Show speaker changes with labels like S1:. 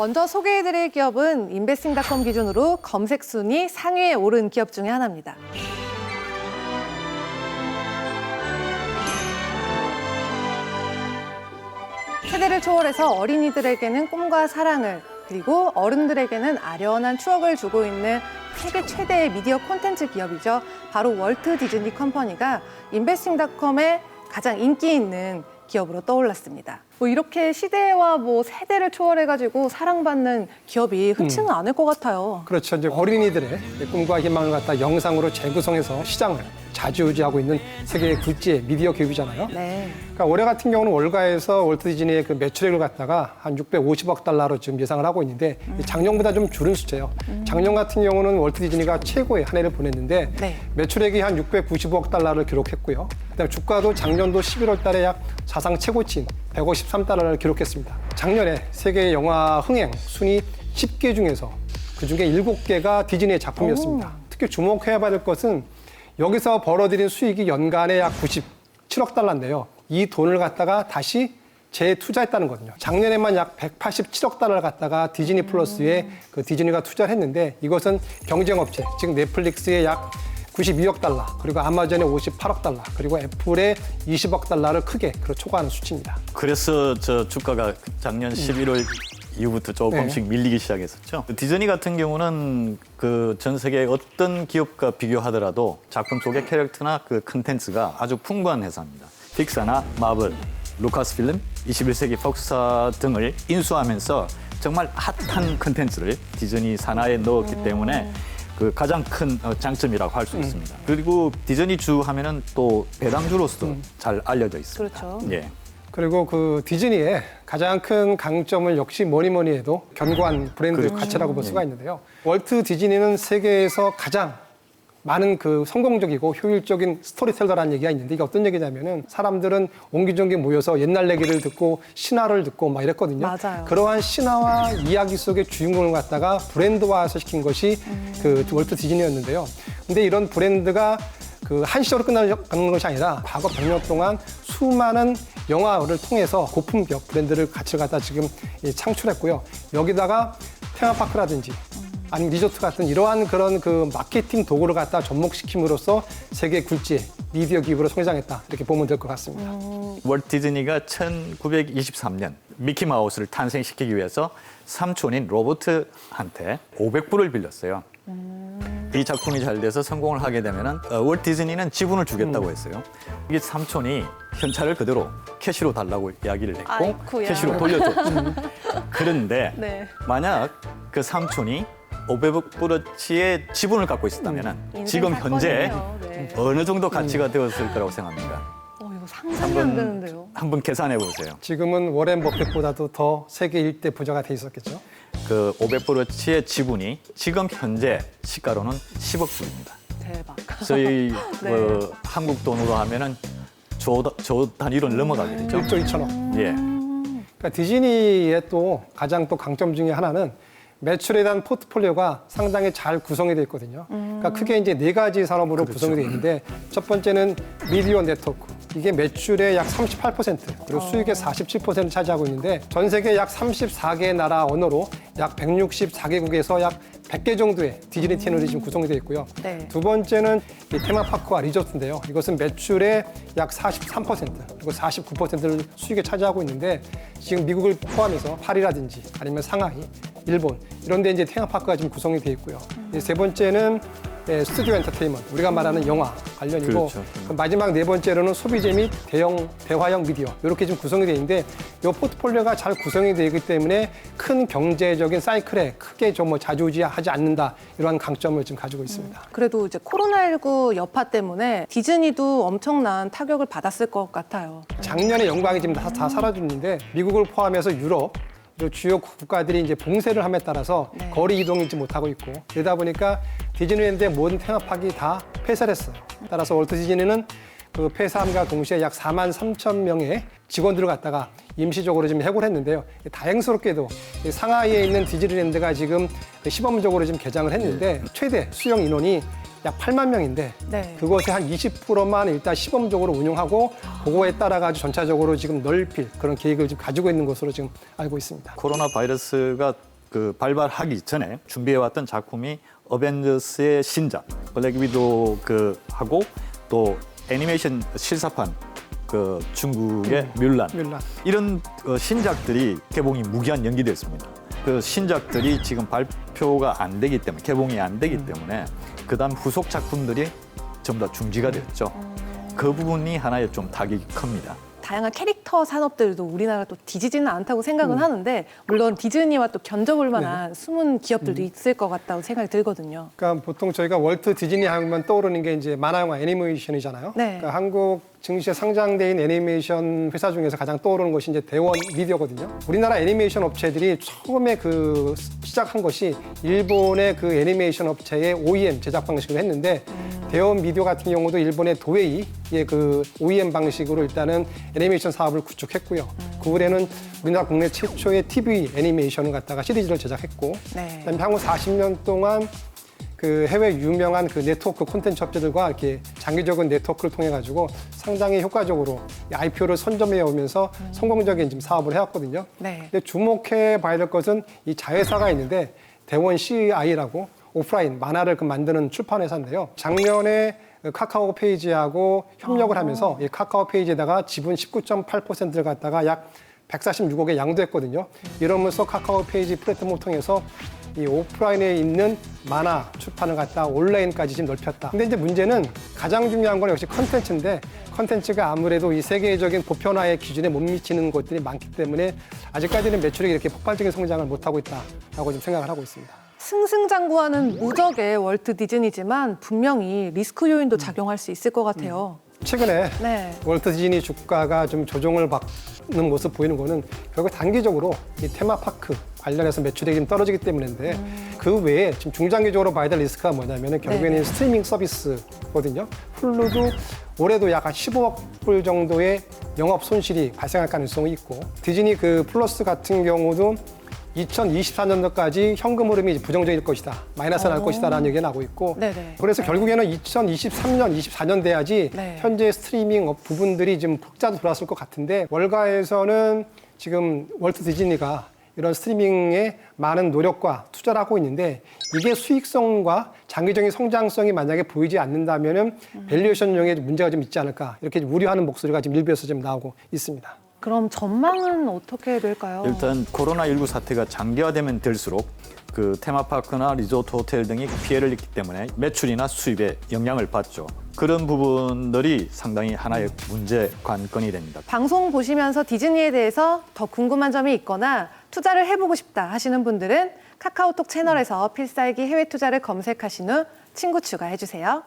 S1: 먼저 소개해드릴 기업은 인베스팅닷컴 기준으로 검색 순위 상위에 오른 기업 중에 하나입니다. 세대를 초월해서 어린이들에게는 꿈과 사랑을, 그리고 어른들에게는 아련한 추억을 주고 있는 세계 최대의 미디어 콘텐츠 기업이죠. 바로 월트 디즈니 컴퍼니가 인베스팅닷컴의 가장 인기 있는 기업으로 떠올랐습니다. 이렇게 시대와 세대를 초월해가지고 사랑받는 기업이 흔치는 않을 것 같아요.
S2: 그렇죠. 이제 어린이들의 꿈과 희망을 갖다 영상으로 재구성해서 시장을 좌지우지하고 있는 세계 굴지의 미디어 기업이잖아요.
S1: 네.
S2: 그러니까 올해 같은 경우는 월가에서 월트 디즈니의 그 매출액을 갖다가 한 650억 달러로 지금 예상을 하고 있는데 작년보다 좀 줄은 숫자예요. 작년 같은 경우는 월트 디즈니가 최고의 한 해를 보냈는데
S1: 네.
S2: 매출액이 한 695억 달러를 기록했고요. 그다음에 주가도 작년도 11월 달에 약 사상 최고치인 153달러를 기록했습니다. 작년에 세계 영화 흥행 순위 10개 중에서 그중에 7개가 디즈니의 작품이었습니다. 특히 주목해야 될 것은 여기서 벌어들인 수익이 연간에 약 97억 달러인데요. 이 돈을 갖다가 다시 재투자했다는 거거든요. 작년에만 약 187억 달러를 갖다가 디즈니 플러스에 그 디즈니가 투자를 했는데 이것은 경쟁업체, 즉 넷플릭스의 약 92억 달러, 그리고 아마존의 58억 달러, 그리고 애플의 20억 달러를 크게 초과하는 수치입니다.
S3: 그래서 저 주가가 작년 11월 이후부터 조금씩 밀리기 시작했었죠. 디즈니 같은 경우는 그 전 세계 어떤 기업과 비교하더라도 작품 속의 캐릭터나 그 컨텐츠가 아주 풍부한 회사입니다. 픽사나 마블, 루카스필름, 21세기 폭스사 등을 인수하면서 정말 핫한 컨텐츠를 디즈니 산하에 넣었기 때문에 그 가장 큰 장점이라고 할 수 있습니다. 그리고 디즈니주 하면은 또 배당주로서도 잘 알려져 있습니다.
S1: 그렇죠.
S3: 예.
S2: 그리고 그 디즈니의 가장 큰 강점은 역시 뭐니 해도 견고한 브랜드 가치라고 볼 수가 있는데요. 월트 디즈니는 세계에서 가장 많은 그 성공적이고 효율적인 스토리텔러라는 얘기가 있는데 이게 어떤 얘기냐면은 사람들은 옹기종기 모여서 옛날 얘기를 듣고 신화를 듣고 막 이랬거든요.
S1: 맞아요.
S2: 그러한 신화와 이야기 속의 주인공을 갖다가 브랜드화해서 시킨 것이 그 월트 디즈니였는데요. 근데 이런 브랜드가 그 한시적으로 끝나는 것이 아니라 과거 100년 동안 수많은 영화를 통해서 고품격 브랜드를 가치를 갖다 지금 창출했고요. 여기다가 테마파크라든지 아니면 리조트 같은 이러한 그런 그 마케팅 도구를 갖다 접목시킴으로써 세계 굴지의 미디어 기업으로 성장했다. 이렇게 보면 될 것 같습니다.
S3: 월트 디즈니가 1923년 미키마우스를 탄생시키기 위해서 삼촌인 로버트한테 500불을 빌렸어요. 이 작품이 잘 돼서 성공을 하게 되면은 월트 디즈니는 지분을 주겠다고 했어요. 이게 삼촌이 현찰을 그대로 캐시로 달라고 이야기를 했고
S1: 아이쿠야.
S3: 캐시로 돌려줬죠. 그런데
S1: 네.
S3: 만약 그 삼촌이 500불어치의 지분을 갖고 있었다면은 지금 현재
S1: 사건이네요. 네.
S3: 어느 정도 가치가 되었을 거라고 생각합니까?
S1: 이거 상상이 안 되는데요.
S3: 한번 계산해 보세요.
S2: 지금은 워렌 버핏보다도 더 세계 일대 부자가 돼 있었겠죠.
S3: 그 500불어치의 지분이 지금 현재 시가로는 10억 불입니다.
S1: 대박.
S3: 저희
S1: 네.
S3: 한국 돈으로 하면은 조 단위로 넘어가게 되죠.
S2: 1조 2천억.
S3: 예.
S2: 그러니까 디즈니의 또 가장 또 강점 중에 하나는 매출에 대한 포트폴리오가 상당히 잘 구성이 되어 있거든요. 그러니까 크게 이제 4가지 산업으로 구성이 되어 있는데 첫 번째는 미디어 네트워크. 이게 매출의 약 38% 그리고 수익의 47%를 차지하고 있는데 전 세계 약 34개의 나라 언어로 약 164개국에서 약 100개 정도의 디즈니 채널이 지금 구성이 되어 있고요.
S1: 네.
S2: 두 번째는 이 테마파크와 리조트인데요. 이것은 매출의 약 43% 그리고 49%를 수익에 차지하고 있는데 지금 미국을 포함해서 파리라든지 아니면 상하이, 일본 이런 데 이제 테마파크가 지금 구성이 되어 있고요. 세 번째는 스튜디오 엔터테인먼트, 우리가 말하는 영화 관련이고
S3: 그렇죠.
S2: 마지막 네 번째로는 소비재 및 대화형 미디어 이렇게 지금 구성이 되어 있는데 이 포트폴리오가 잘 구성이 되기 때문에 큰 경제적인 사이클에 크게 좀 좌지우지하지 않는다 이러한 강점을 지금 가지고 있습니다.
S1: 그래도 이제 코로나19 여파 때문에 디즈니도 엄청난 타격을 받았을 것 같아요.
S2: 작년에 영광이 지금 다 사라졌는데 미국을 포함해서 유럽 주요 국가들이 이제 봉쇄를 함에 따라서 거리 이동이지 못하고 있고 그러다 보니까 디즈니랜드의 모든 테마파크가 다 폐쇄를 했어요. 따라서 월트 디즈니는 그 폐사함과 동시에 약 4만 3천 명의 직원들을 갖다가 임시적으로 지금 해고를 했는데요. 다행스럽게도 상하이에 있는 디즈니랜드가 지금 시범적으로 지금 개장을 했는데 최대 수용 인원이 약 8만 명인데
S1: 네.
S2: 그것의 한 20%만 일단 시범적으로 운영하고 그거에 따라 가지고 전차적으로 지금 넓힐 그런 계획을 지금 가지고 있는 것으로 지금 알고 있습니다.
S3: 코로나 바이러스가 그 발발하기 전에 준비해왔던 작품이 어벤져스의 신작 블랙 위도우 그 하고 또 애니메이션 실사판 그 중국의 뮬란 이런 신작들이 개봉이 무기한 연기됐습니다. 그 신작들이 지금 발표가 안 되기 때문에 개봉이 안 되기 때문에 그다음 후속 작품들이 전부 다 중지가 됐죠. 그 부분이 하나의 좀 타격이 큽니다.
S1: 다양한 캐릭터 산업들도 우리나라 또 뒤지지는 않다고 생각은 하는데 물론 디즈니와 또 견져볼 만한 숨은 기업들도 있을 것 같다고 생각이 들거든요.
S2: 그러니까 보통 저희가 월트 디즈니 하면 떠오르는 게 이제 만화 영화 애니메이션이잖아요.
S1: 네.
S2: 그러니까 한국 증시에 상장돼 있는 애니메이션 회사 중에서 가장 떠오르는 것이 이제 대원 미디어거든요. 우리나라 애니메이션 업체들이 처음에 그 시작한 것이 일본의 그 애니메이션 업체의 OEM 제작 방식으로 했는데 대원 미디어 같은 경우도 일본의 도에이의 그 OEM 방식으로 일단은 애니메이션 사업을 구축했고요. 그 후에는 우리나라 국내 최초의 TV 애니메이션을 갖다가 시리즈를 제작했고
S1: 네.
S2: 그다음에 향후 40년 동안 그 해외 유명한 그 네트워크 콘텐츠 업체들과 이렇게 장기적인 네트워크를 통해 가지고 상당히 효과적으로 IPO를 선점해 오면서 성공적인 지금 사업을 해왔거든요.
S1: 네.
S2: 근데 주목해 봐야 될 것은 이 자회사가 있는데 대원 CI라고 오프라인 만화를 그 만드는 출판 회사인데요. 작년에 카카오 페이지하고 협력을 하면서 이 카카오 페이지에다가 지분 19.8%를 갖다가 약 146억에 양도했거든요. 이러면서 카카오 페이지 플랫폼을 통해서 이 오프라인에 있는 만화 출판을 갖다 온라인까지 지금 넓혔다. 근데 이제 문제는 가장 중요한 건 역시 컨텐츠인데 컨텐츠가 아무래도 이 세계적인 보편화의 기준에 못 미치는 것들이 많기 때문에 아직까지는 매출이 이렇게 폭발적인 성장을 못하고 있다라고 좀 생각을 하고 있습니다.
S1: 승승장구하는 무적의 월트 디즈니지만 분명히 리스크 요인도 작용할 수 있을 것 같아요.
S2: 최근에
S1: 네.
S2: 월트 디즈니 주가가 좀 조정을 받는 모습 보이는 거는 결국 단기적으로 이 테마파크 관련해서 매출이 좀 떨어지기 때문인데 그 외에 지금 중장기적으로 봐야 될 리스크가 뭐냐면 결국에는
S1: 네네.
S2: 스트리밍 서비스거든요. 훌루도 올해도 약 한 15억 불 정도의 영업 손실이 발생할 가능성이 있고 디즈니 그 플러스 같은 경우도 2024년도까지 현금 흐름이 부정적일 것이다. 마이너스 날 것이다라는 얘기가 나오고 있고
S1: 네네.
S2: 그래서 결국에는 2023년, 24년 돼야지
S1: 네.
S2: 현재 스트리밍 부분들이 좀 흑자도 돌았을 것 같은데 월가에서는 지금 월트 디즈니가 이런 스트리밍에 많은 노력과 투자를 하고 있는데 이게 수익성과 장기적인 성장성이 만약에 보이지 않는다면은 밸류에이션용에 문제가 좀 있지 않을까 이렇게 우려하는 목소리가 지금 일부에서 좀 나오고 있습니다.
S1: 그럼 전망은 어떻게 될까요?
S3: 일단 코로나19 사태가 장기화되면 될수록 그 테마파크나 리조트 호텔 등이 피해를 입기 때문에 매출이나 수입에 영향을 받죠. 그런 부분들이 상당히 하나의 문제 관건이 됩니다.
S1: 방송 보시면서 디즈니에 대해서 더 궁금한 점이 있거나 투자를 해보고 싶다 하시는 분들은 카카오톡 채널에서 필살기 해외 투자를 검색하신 후 친구 추가해주세요.